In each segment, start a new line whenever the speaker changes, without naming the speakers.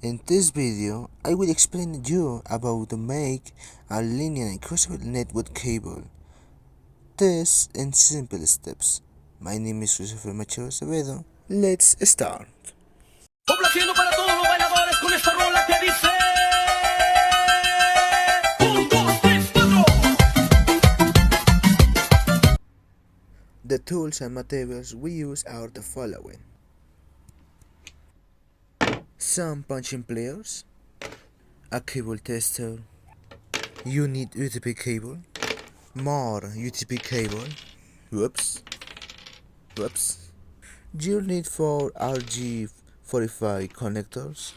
In this video, I will explain to you about to make a linear and crossover network cable. This in simple steps. My name is Christopher Machado Acevedo. Let's start.
Complaciendo para todos los bailadores con esta rola que dice 1, 2, 3, 4.
The tools and materials we use are the following: some punching pliers, a cable tester, you need UTP cable, more UTP cable, whoops, you need 4 RG45 connectors,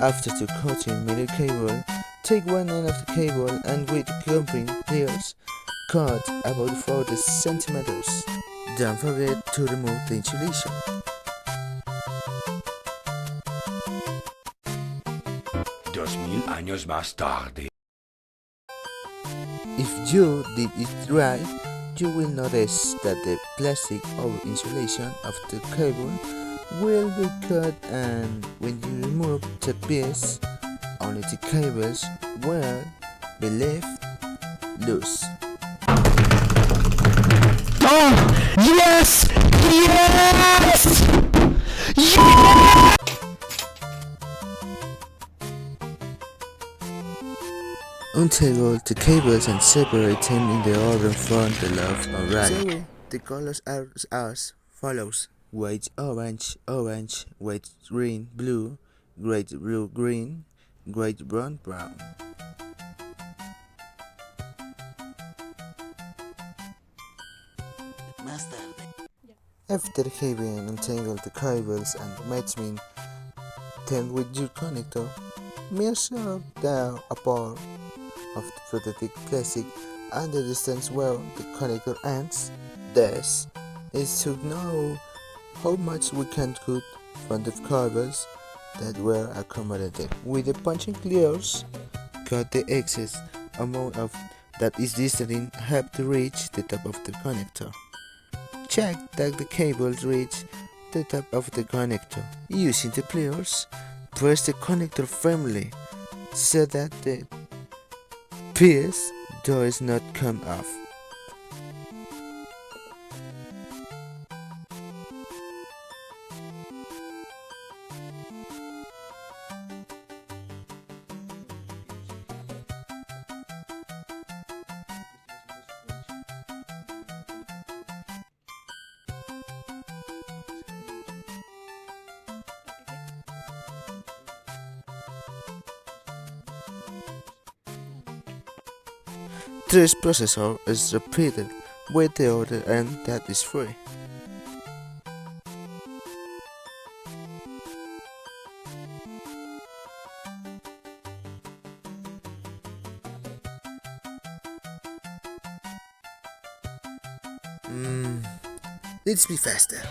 after to cutting middle cable, take one end of the cable and with clamping pliers, cut about 40 centimeters. Don't forget to remove the insulation.
Años más tarde.
If you did it right, you will notice that the plastic over insulation of the cable will be cut, and when you remove the piece, only the cables will be left loose.
Oh, yes! Yes!
Untangle the cables and separate them in the order from the left and right. So, the colors are as follows: white, orange, orange, white, green, blue, white, blue, green, white, brown, brown. After having untangled the cables and matching them with your connector, measure the upper of the protective plastic and the distance where the connector ends. This is to know how much we can cut from the cables that were accommodated. With the punching pliers, cut the excess amount of that is distant have to reach the top of the connector. Check that the cables reach the top of the connector. Using the pliers, press the connector firmly so that the piece does not come off. This processor is repeated with the other end that is free. Let's be faster.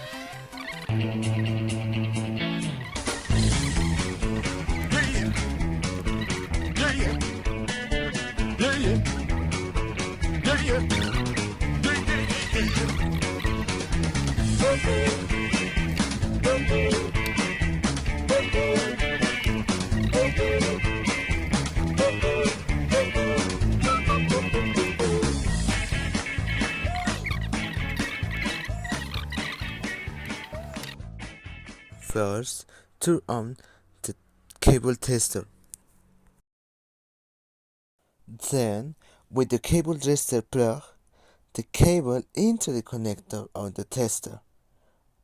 First, turn on the cable tester. Then, with the cable tester, plug the cable into the connector on the tester.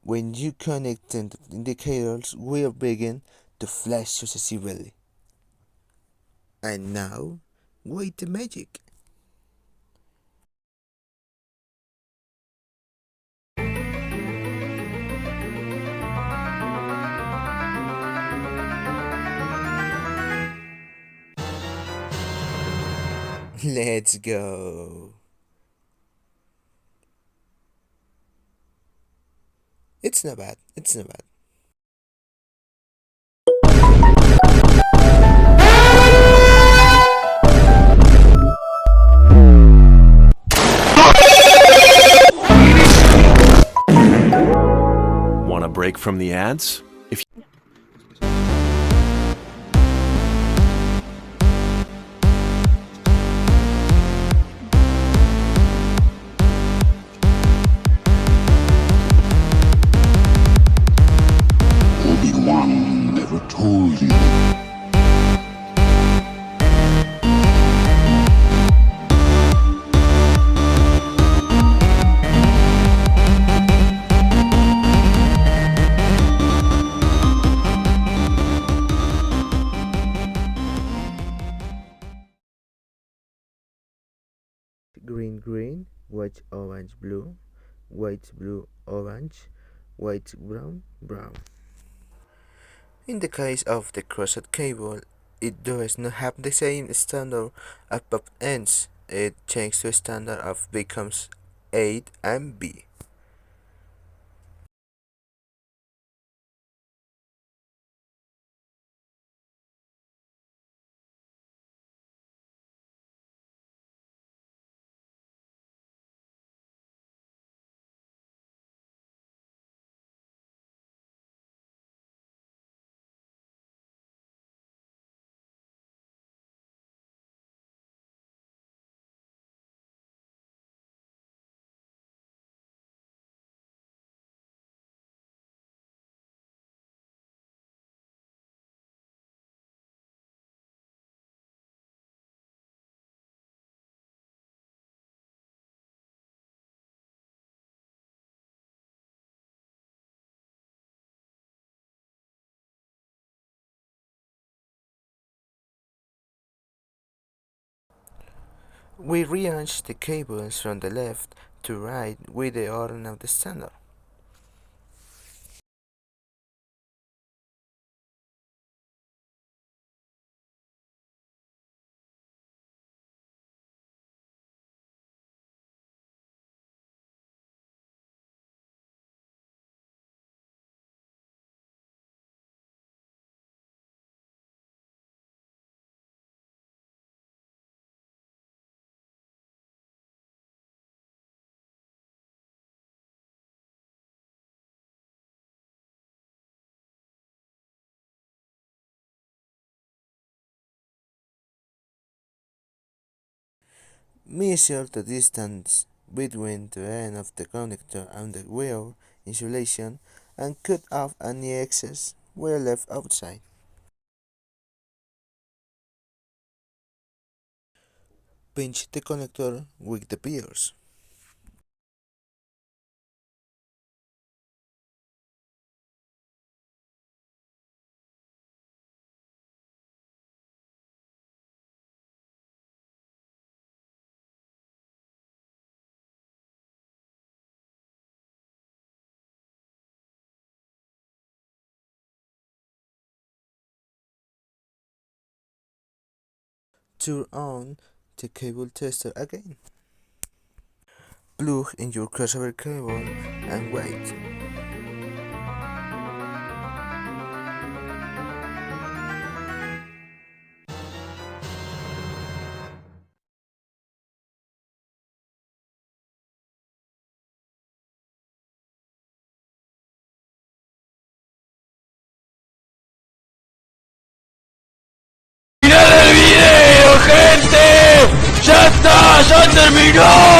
When you connect them, the indicators will begin to flash successively. And now, wait the magic. Let's go. It's not bad.
from the ads. If
Obi-Wan never told you.
Green, green, white, orange, blue, white, blue, orange, white, brown, brown. In the case of the crossed cable, it does not have the same standard of pop ends. It changes to a standard of becomes 8 and B. We rearrange the cables from the left to right with the order of the standard. Measure the distance between the end of the connector and the wire insulation and cut off any excess wire left outside. Pinch the connector with the piers. Turn on the cable tester again. Plug in your crossover cable and wait.
¡Final del video, gente! ¡Ya está! ¡Ya terminó!